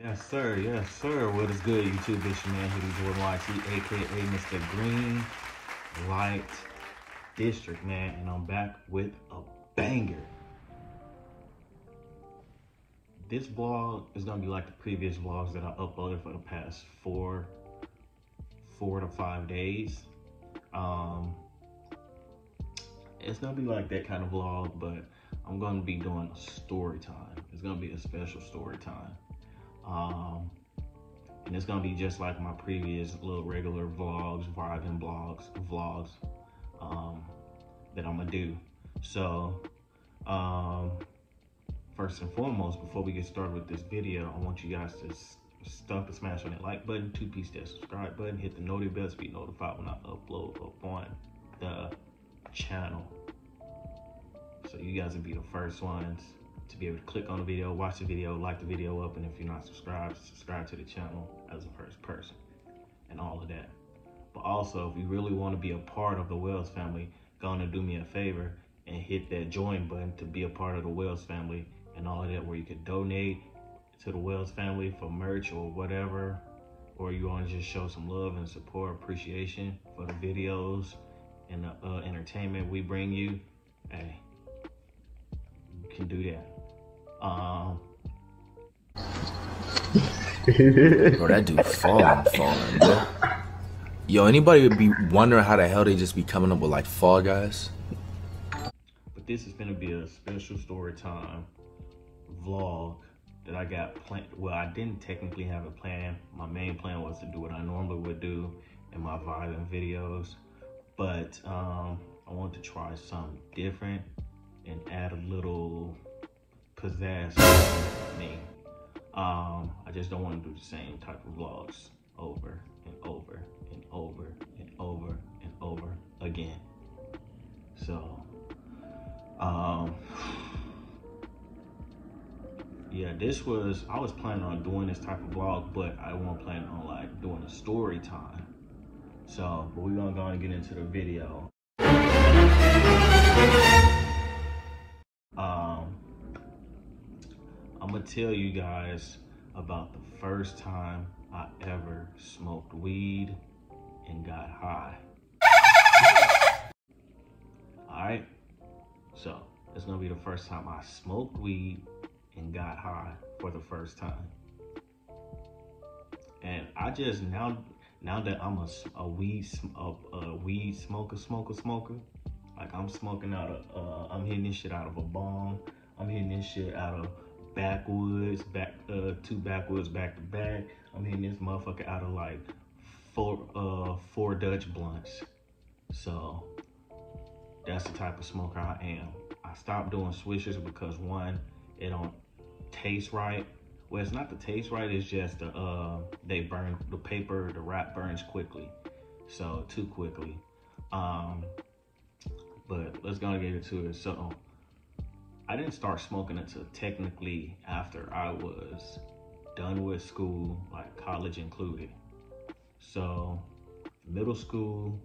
Yes, sir. What is good, YouTube? It's your man, Hoodie Jordan YT, aka Mr. Green Light District, man, and I'm back with a banger. This vlog is gonna be like the previous vlogs that I uploaded for the past four to 5 days. It's gonna be like that kind of vlog, but I'm gonna be doing a story time. It's gonna be a special story time. And it's gonna be just like my previous little regular vlogs, vibing vlogs that I'm gonna do. So, first and foremost, before we get started with this video, I want you guys to smash on that like button, piece that subscribe button, hit the notification bell to be notified when I upload up on the channel. So you guys will be the first ones to be able to click on the video, watch the video, like the video up, and if you're not subscribed, subscribe to the channel as the first person and all of that. But also, if you really want to be a part of the Wells family, go on and do me a favor and hit that join button to be a part of the Wells family and all of that, where you can donate to the Wells family for merch or whatever, or you want to just show some love and support, appreciation for the videos and the entertainment we bring you. Hey, you can do that. Bro, that dude falling, bro. Yo, anybody would be wondering how the hell they just be coming up with like Fall Guys? But this is gonna be a special story time vlog that I got planned. Well, I didn't technically have a plan. My main plan was to do what I normally would do in my vibing videos, but I want to try something different and add a little pizzazz to me. I just don't want to do the same type of vlogs over and over and over and over and over again. So, yeah, I was planning on doing this type of vlog, but I wasn't planning on like doing a story time. So, but we're gonna go and get into the video. I'm gonna tell you guys about the first time I ever smoked weed and got high. All right, so it's gonna be the first time I smoked weed and got high for the first time. And I just now that I'm a weed smoker, like I'm smoking out of I'm hitting this shit out of a bong. I'm hitting this shit out of backwoods, two backwoods back to back. I'm hitting this motherfucker out of like four Dutch blunts. So that's the type of smoker I am. I stopped doing swishers because one, it don't taste right. Well, it's not the taste right, it's just they burn the paper, the wrap burns quickly. So too quickly. But let's go and get into it. So I didn't start smoking until technically after I was done with school, like college included. So middle school,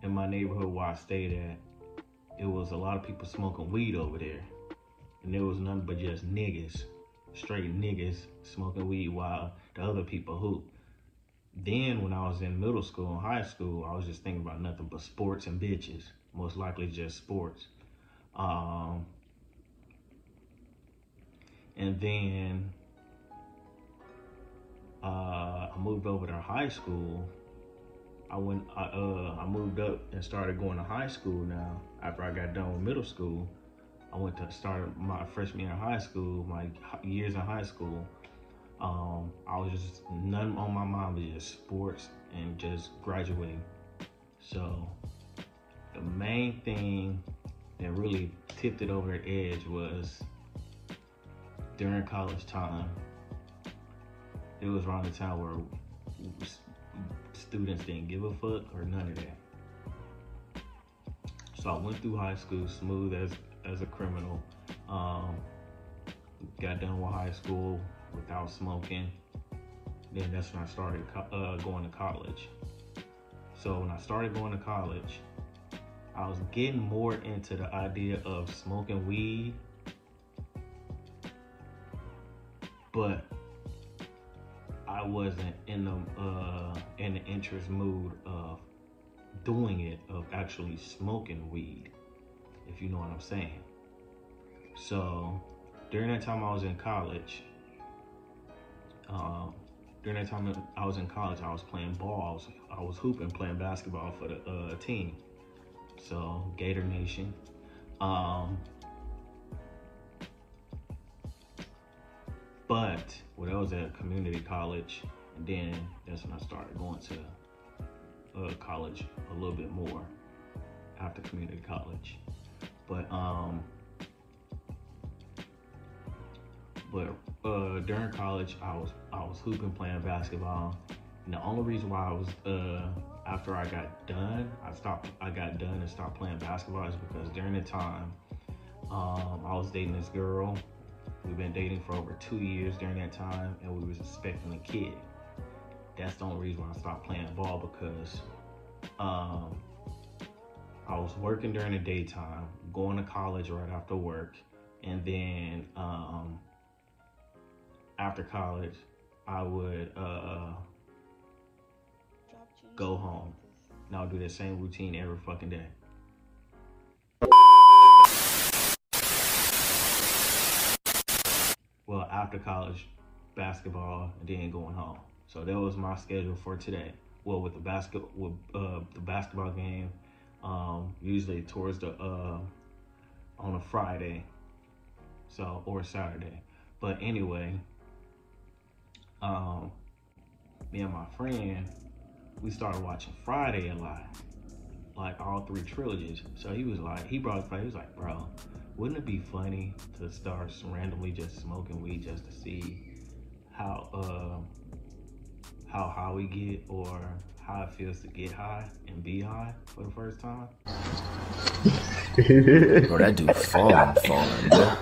in my neighborhood where I stayed at, it was a lot of people smoking weed over there. And there was nothing but just niggas, straight niggas smoking weed while the other people hoop. Then when I was in middle school and high school, I was just thinking about nothing but sports and bitches, most likely just sports. And then I moved over to high school. I moved up and started going to high school now. After I got done with middle school, I went to start my freshman year in high school, my years in high school. I was just, nothing on my mind but just sports and just graduating. So the main thing that really tipped it over the edge was during college time. It was around the time where students didn't give a fuck or none of that. So I went through high school smooth as a criminal. Got done with high school without smoking. Then that's when I started going to college. So when I started going to college, I was getting more into the idea of smoking weed but I wasn't in the interest mood of doing it, of actually smoking weed, if you know what I'm saying. So during that time I was in college, I was playing ball. I was hooping, playing basketball for the team. So Gator Nation. But I was at community college, and then that's when I started going to college a little bit more after community college. But during college, I was hooping, playing basketball, and the only reason why I was after I got done and stopped playing basketball is because during the time I was dating this girl. We've been dating for over 2 years during that time, and we was expecting a kid. That's the only reason why I stopped playing ball, because I was working during the daytime, going to college right after work, and then after college, I would go home. And I would do that same routine every fucking day. Well, after college, basketball, and then going home. So that was my schedule for today. Well, with the basketball game, usually towards the on a Friday, so or Saturday. But anyway, me and my friend, we started watching Friday a lot, like all 3 trilogies. So he brought it up. He was like, bro, wouldn't it be funny to start randomly just smoking weed just to see how high we get, or how it feels to get high and be high for the first time? Bro, that dude falling, bro.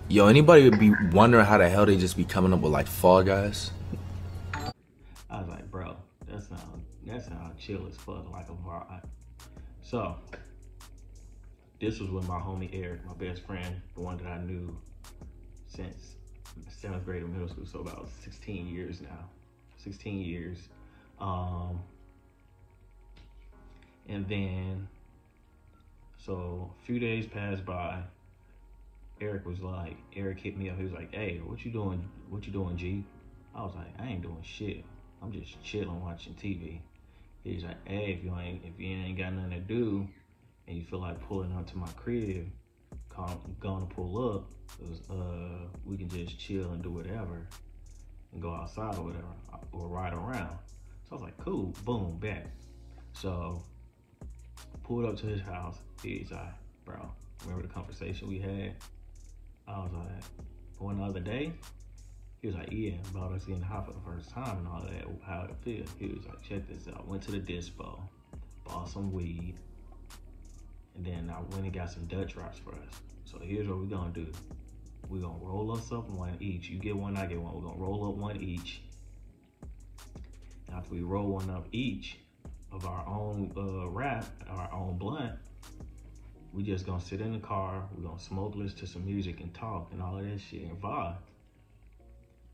Yo, anybody would be wondering how the hell they just be coming up with like Fall Guys? I was like, bro, that sound chill as fuck, like a vibe. So this was with my homie Eric, my best friend, the one that I knew since 7th grade of middle school, so about 16 years now. 16 years. And then, so a few days passed by. Eric hit me up. He was like, hey, what you doing, G? I was like, I ain't doing shit. I'm just chilling, watching TV. He's like, hey, if you ain't got nothing to do, and you feel like pulling up to my crib, gonna pull up, cause we can just chill and do whatever, and go outside or whatever, or ride around. So I was like, cool, boom, back. So pulled up to his house. He's like, bro, remember the conversation we had? I was like, one the other day? He was like, yeah, about us getting high for the first time and all that, how it feels. He was like, check this out. Went to the dispo, bought some weed, and then I went and got some Dutch rocks for us. So here's what we're gonna do. We're gonna roll us up one each. You get one, I get one. We're gonna roll up one each. After we roll one up each of our own wrap, our own blunt, we just gonna sit in the car, we're gonna smoke, listen to some music and talk and all of that shit and vibe.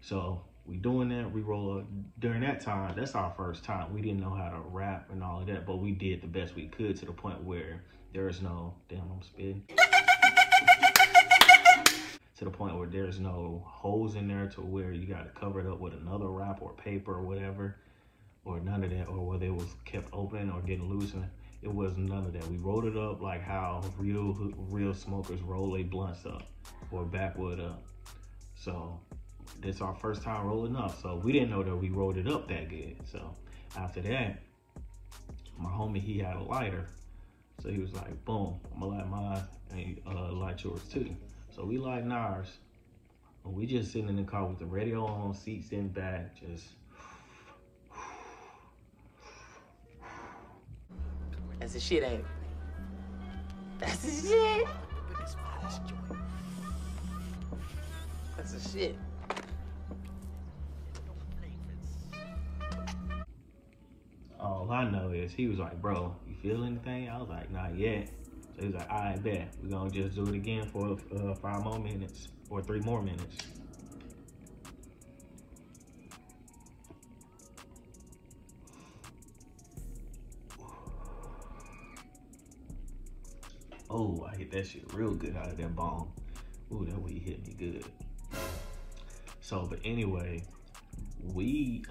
So we doing that, we roll up. During that time, that's our first time. We didn't know how to rap and all of that, but we did the best we could, to the point where there's no, damn, I'm spitting. To the point where there's no holes in there to where you gotta cover it up with another wrap or paper or whatever, or none of that, or whether it was kept open or getting loose. And it was none of that. We rolled it up like how real smokers roll their blunts up or backwood up. So this our first time rolling up. So we didn't know that we rolled it up that good. So after that, my homie, he had a lighter. So he was like, boom, I'm gonna light mine and light yours too. So we lighting ours. And we just sitting in the car with the radio on, seats in back, just. That's the shit, ain't it? That's the shit. That's the shit. All I know is he was like, bro, you feel anything? I was like, not yet. So he was like, I bet. We're gonna just do it again for 5 more minutes or 3 more minutes. Oh, I hit that shit real good out of that bong. Ooh, that weed hit me good. So, but anyway, we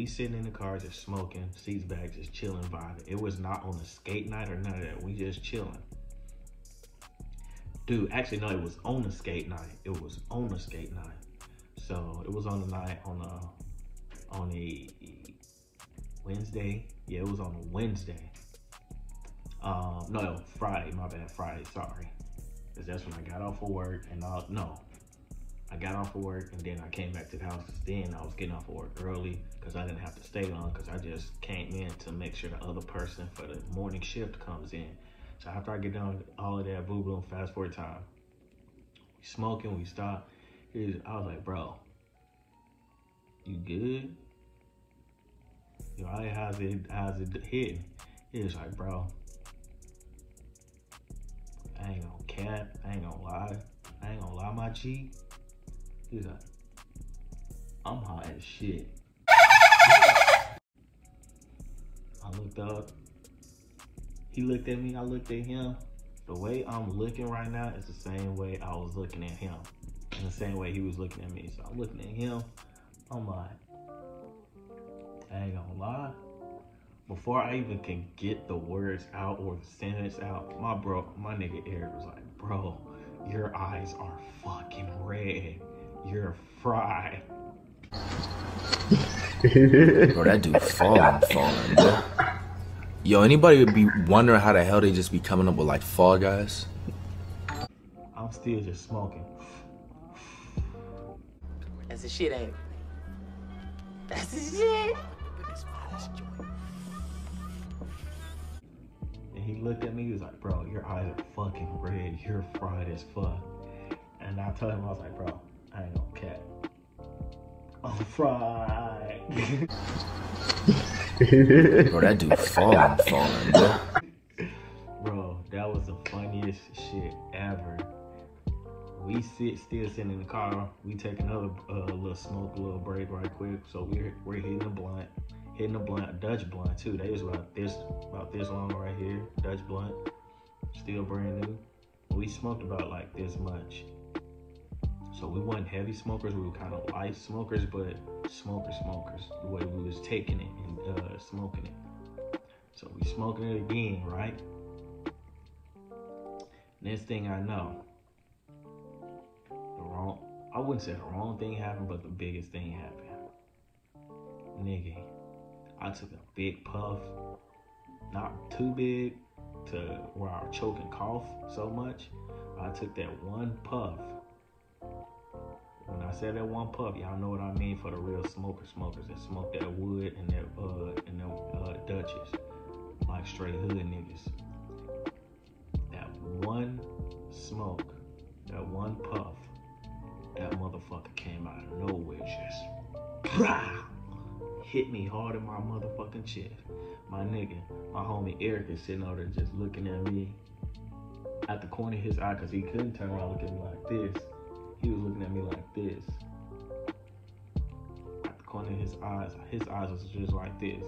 sitting in the car just smoking, seats back, just chilling, vibing. It was not on a skate night or none of that. We just chilling. Dude, actually no, it was on a skate night. It was on a skate night. So it was on the night on a Wednesday. Yeah, it was on a Wednesday. No, Friday, my bad, Friday, sorry. Cause that's when I got off of work and I got off of work and then I came back to the house. Then I was getting off of work early because I didn't have to stay long because I just came in to make sure the other person for the morning shift comes in. So after I get done with all of that, boom, boom, fast forward time. We smoking, we stop. I was like, bro, you good? You know, how's it hitting? He was like, bro, I ain't gonna cap, I ain't gonna lie, my G. He's like, I'm high as shit. I looked up, he looked at me, I looked at him. The way I'm looking right now is the same way I was looking at him. And the same way he was looking at me. So I'm looking at him, I'm like, I ain't gonna lie. Before I even can get the words out or the sentence out, my nigga Eric was like, bro, your eyes are fucking red. You're fried. Bro, that dude falling, bro. Yo, anybody would be wondering how the hell they just be coming up with like Fall Guys? I'm still just smoking. That's the shit, ain't it? That's the shit. And he looked at me, he was like, bro, your eyes are fucking red. You're fried as fuck. And I told him, I was like, bro, I ain't gonna cap. I'm fried. Bro, that dude falling, bro. Bro, that was the funniest shit ever. We still sitting in the car. We take another little smoke, a little break right quick. So we're hitting a blunt, Dutch blunt too. They was about this long right here, Dutch blunt, still brand new. We smoked about like this much. So we weren't heavy smokers, we were kind of light smokers, but smokers, the way we was taking it and smoking it. So we smoking it again, right? Next thing I know, I wouldn't say the wrong thing happened, but the biggest thing happened. Nigga, I took a big puff, not too big to where I choke and cough so much. I took that one puff. When I said that one puff, y'all know what I mean for the real smokers that smoke that wood and them Dutches, like straight hood niggas. That one smoke, that one puff, that motherfucker came out of nowhere, just hit me hard in my motherfucking chest. My nigga, my homie Eric is sitting over there just looking at me at the corner of his eye, because he couldn't turn around and look at me like this. He was looking at me like this. At the corner of his eyes was just like this.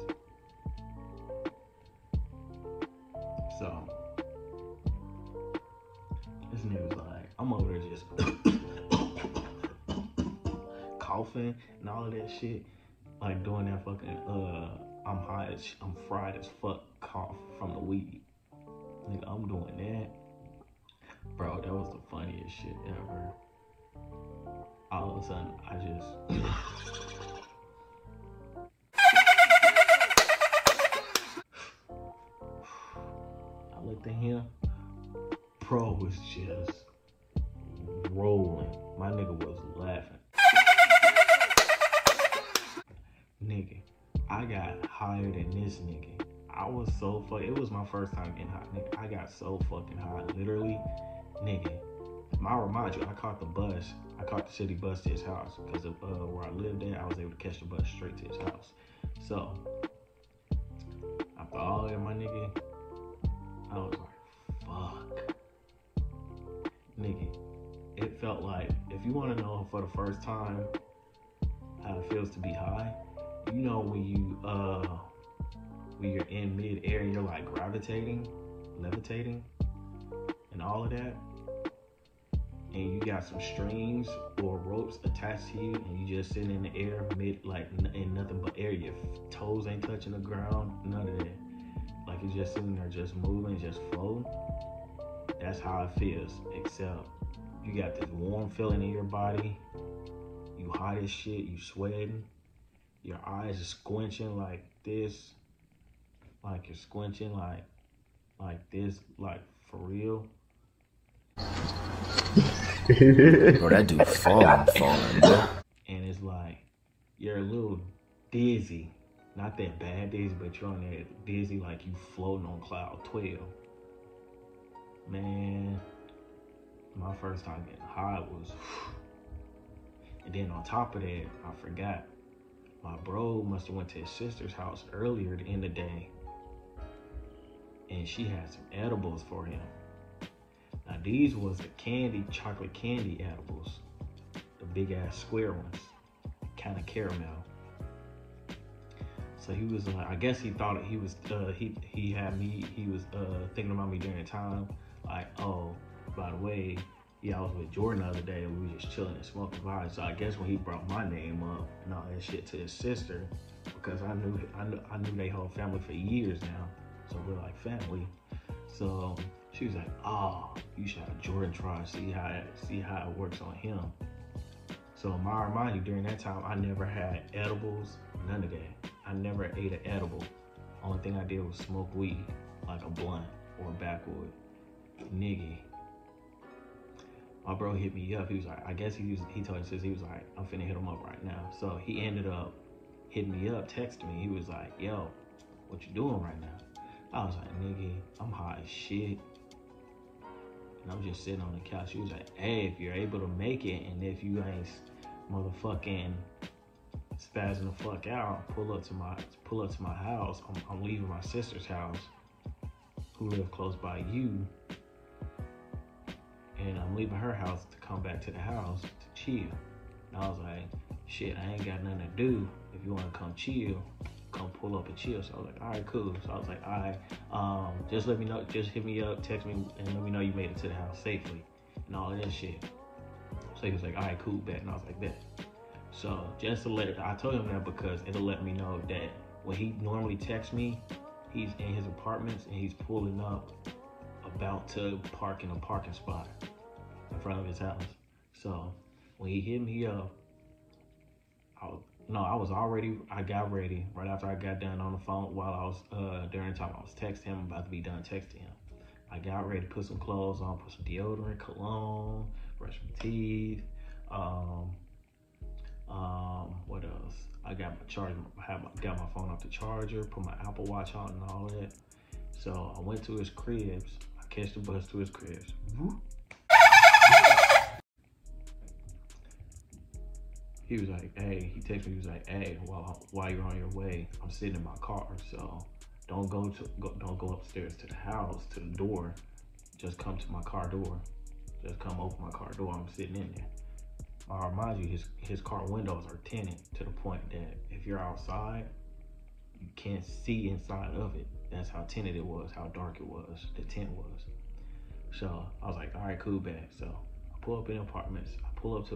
So, this nigga was like, I'm over there just coughing and all of that shit. Like doing that fucking, I'm fried as fuck cough from the weed. Nigga, I'm doing that. Bro, that was the funniest shit ever. All of a sudden, I looked at him. Bro was just rolling. My nigga was laughing. Nigga, I got higher than this nigga. I was so fucking, it was my first time getting high, nigga. I got so fucking high, literally, nigga. I'll remind you, I caught the city bus to his house, because of where I lived at, I was able to catch the bus straight to his house. So, after all that, my nigga, I was like, fuck. Nigga, it felt like, if you want to know for the first time how it feels to be high, you know when you're in mid-air and you're like levitating, and and all of that, and you got some strings or ropes attached to you, and you just sitting in the air in nothing but air, your toes ain't touching the ground, none of that. Like you're just sitting there just moving, just floating. That's how it feels, except you got this warm feeling in your body. You hot as shit, you sweating. Your eyes are squinching like this. Like you're squinching like this, like for real. Bro, that dude falling, bro. And it's like, you're a little dizzy. Not that bad dizzy, but you're on there dizzy like you floating on cloud 12. Man, my first time getting high was, and then on top of that, I forgot, my bro must have went to his sister's house earlier in the day, and she had some edibles for him. Now these was the chocolate candy edibles, the big ass square ones, kind of caramel. So he was like, I guess he thought he was, he was thinking about me during the time, like, oh, by the way, yeah, I was with Jordan the other day and we were just chilling and smoking vibes. So I guess when he brought my name up and all that shit to his sister, because I knew they whole family for years now, so we're like family. So she was like, oh, you should have Jordan try, see how it works on him. So mind you, during that time, I never had edibles, none of that. I never ate an edible. Only thing I did was smoke weed, like a blunt or a backwood. Nigga. My bro hit me up. He was like, I guess he told his sister, he was like, I'm finna hit him up right now. So he ended up hitting me up, texting me. He was like, yo, what you doing right now? I was like, nigga, I'm high as shit. And I'm just sitting on the couch. He was like, hey, if you're able to make it, and if you ain't motherfucking spazzing the fuck out, pull up to my house. I'm leaving my sister's house, who live close by you, and I'm leaving her house to come back to the house to chill. And I was like, shit, I ain't got nothing to do. If you want to come chill, come pull up and chill. So I was like, all right, cool. So I was like, all right, just let me know, just hit me up, text me, and let me know you made it to the house safely and all of that shit. So he was like, all right, cool, bet. And I was like, bet. So just to I told him that because it'll let me know that when he normally texts me, he's in his apartments and he's pulling up about to park in a parking spot in front of his house. So when he hit me up, I got ready right after I got done on the phone while I was, during the time I was texting him, about to be done texting him. I got ready to put some clothes on, put some deodorant, cologne, brush my teeth, what else? I got my charger, got my phone off the charger, put my Apple Watch on and all that. So I went to his cribs. I catch the bus to his cribs. He was like, hey, he texted me, he was like, hey, while you're on your way, I'm sitting in my car, so don't go upstairs to the house, to the door. Just come to my car door. Just come open my car door, I'm sitting in there. I remind you, his car windows are tinted to the point that if you're outside, you can't see inside of it. That's how tinted it was, how dark it was, the tint was. So I was like, all right, cool, bet. So I pull up in apartments. I pull up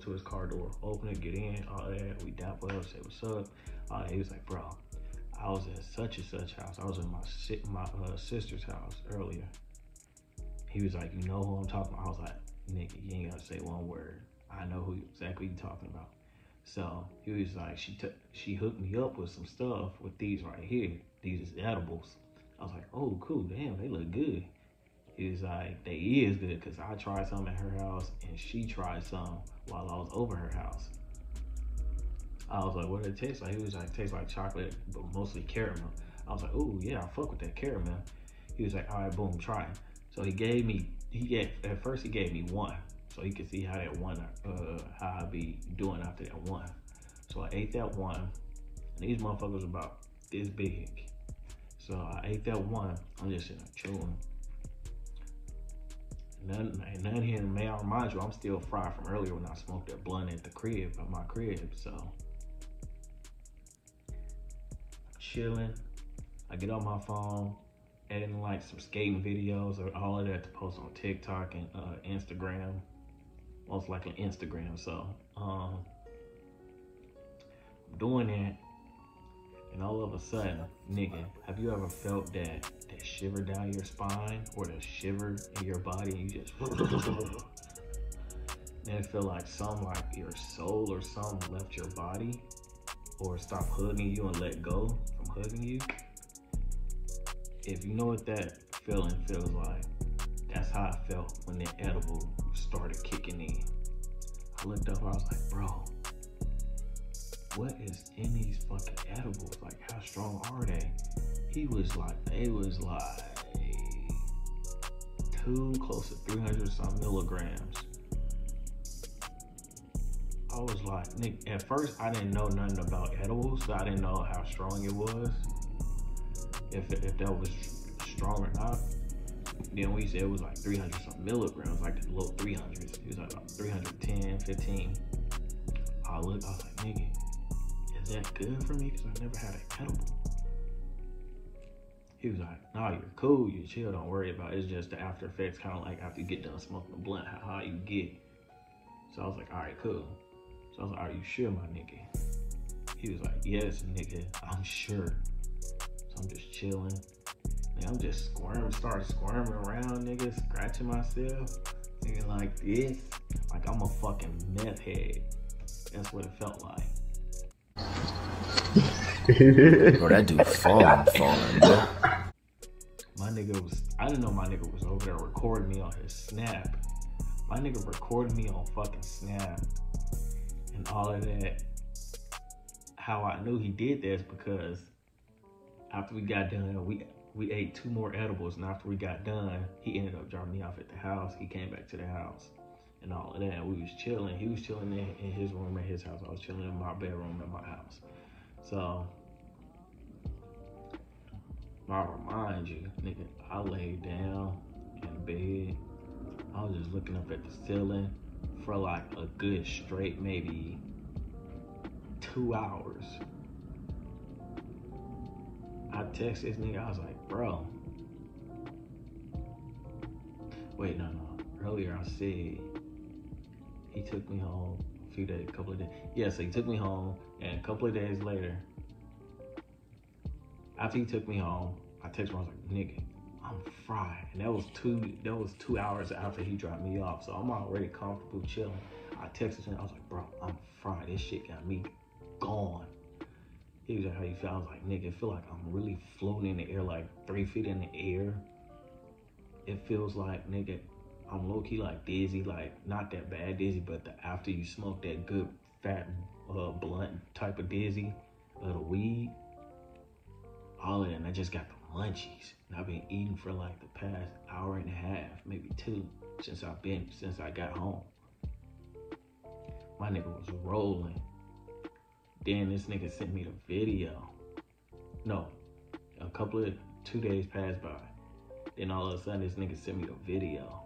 to his car door, open it, get in, all that. We dap up, say what's up. He was like, bro, I was at such and such house. I was in my sister's house earlier. He was like, you know who I'm talking about? I was like, nigga, you ain't gotta say one word. I know who exactly you talking about. So he was like, she hooked me up with some stuff with these right here. These is edibles. I was like, oh, cool, damn, they look good. He was like, they is good, because I tried some at her house and she tried some while I was over her house. I was like, what did it taste like? He was like, it tastes like chocolate, but mostly caramel. I was like, oh yeah, I fuck with that caramel. He was like, all right, boom, try it. So at first he gave me one, so he could see how that one, how I'd be doing after that one. So I ate that one, and these motherfuckers about this big. So I ate that one, I'm just sitting there chewing. None here, may I remind you, I'm still fried from earlier when I smoked that blunt at my crib, so. Chilling, I get on my phone, editing like some skating videos or all of that to post on TikTok and Instagram, most likely Instagram. So I'm doing that, and all of a sudden, nigga, have you ever felt that shiver down your spine or the shiver in your body, and you just then it feel like your soul or something left your body or stop hugging you and let go from hugging you? If you know what that feeling feels like, that's how I felt when the edible started kicking in. I looked up, I was like, bro, what is in these fucking edibles? Like, how strong are they? He was like, they was like close to 300 some milligrams. I was like, Nick, at first I didn't know nothing about edibles, so I didn't know how strong it was, if that was strong or not. Then we said it was like 300 some milligrams, like the low 300s. It was like about 310, 15. I was like, nigga, is that good for me? Because I never had an edible. He was like, nah, you're cool, you chill, don't worry about it. It's just the after effects, kind of like after you get done smoking a blunt, how you get. So I was like, all right, cool. So I was like, are you sure, my nigga? He was like, yes, nigga, I'm sure. So I'm just chilling. And I'm just started squirming around, nigga, scratching myself. Nigga, like this. Like I'm a fucking meth head. That's what it felt like. Bro, that dude falling, bro. I didn't know my nigga was over there recording me on his Snap. My nigga recorded me on fucking Snap and all of that. How I knew he did this because after we got done, we ate 2 more edibles, and after we got done, he ended up dropping me off at the house. He came back to the house and all of that. We was chilling. He was chilling in his room at his house. I was chilling in my bedroom at my house. So I remind you, nigga, I laid down in bed. I was just looking up at the ceiling for like a good straight maybe 2 hours. I texted this nigga, I was like, bro. Wait, no. Earlier I said he took me home a couple of days. Yeah, so he took me home, and a couple of days later, after he took me home, I texted him, I was like, nigga, I'm fried. And that was 2 hours after he dropped me off. So I'm already comfortable chilling. I texted him, I was like, bro, I'm fried. This shit got me gone. He was like, how you feel? I was like, nigga, I feel like I'm really floating in the air, like 3 feet in the air. It feels like, nigga, I'm low-key like dizzy, like not that bad dizzy, but after you smoke that good fat blunt type of dizzy of the weed, all of that, and I just got the munchies. And I've been eating for like the past hour and a half, maybe 2, since I got home. My nigga was rolling. Then this nigga sent me the video. No, 2 days passed by. Then all of a sudden, this nigga sent me the video.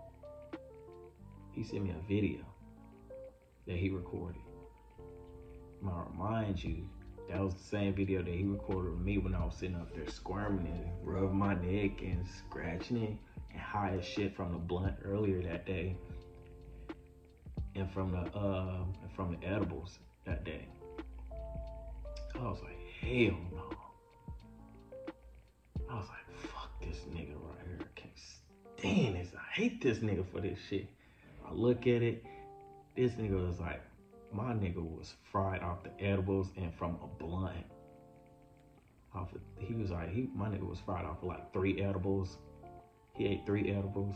He sent me a video that he recorded. I remind you, that was the same video that he recorded with me when I was sitting up there squirming and rubbing my neck and scratching it and high as shit from the blunt earlier that day, and from the edibles that day. I was like, hell no. I was like, fuck this nigga right here. I can't stand this. I hate this nigga for this shit. I look at it. This nigga was like, my nigga was fried off the edibles and from a blunt. My nigga was fried off of like 3 edibles. He ate 3 edibles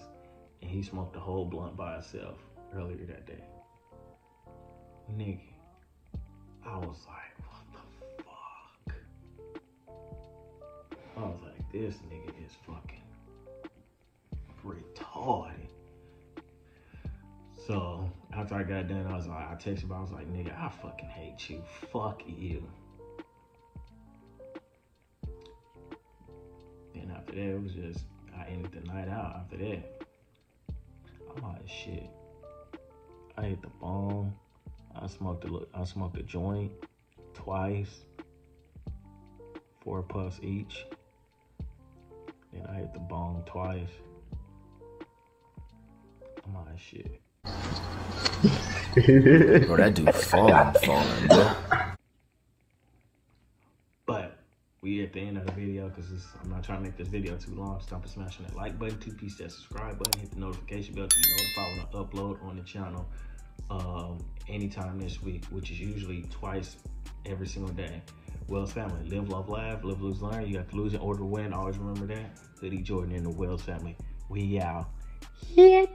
and he smoked a whole blunt by himself earlier that day. Nigga, I was like, what the fuck? I was like, this nigga is fucking retarded. So after I got done, I texted him, I was like, nigga, I fucking hate you. Fuck you. Then after that, it was just, I ended the night out after that. I'm like, shit. I hit the bong. I smoked a joint twice, 4 puffs each. Then I hit the bong twice. I'm on shit. Bro, that dude falling, bro. But we at the end of the video, because I'm not trying to make this video too long. Stop and smash on that like button, 2-piece that subscribe button, hit the notification bell to be notified when I upload on the channel anytime this week, which is usually twice every single day. Wells family, live, love, laugh, live, lose, learn. You got to lose in order to win. Always remember that. Hoodie Jordan and the Wells family. We out. Yeah.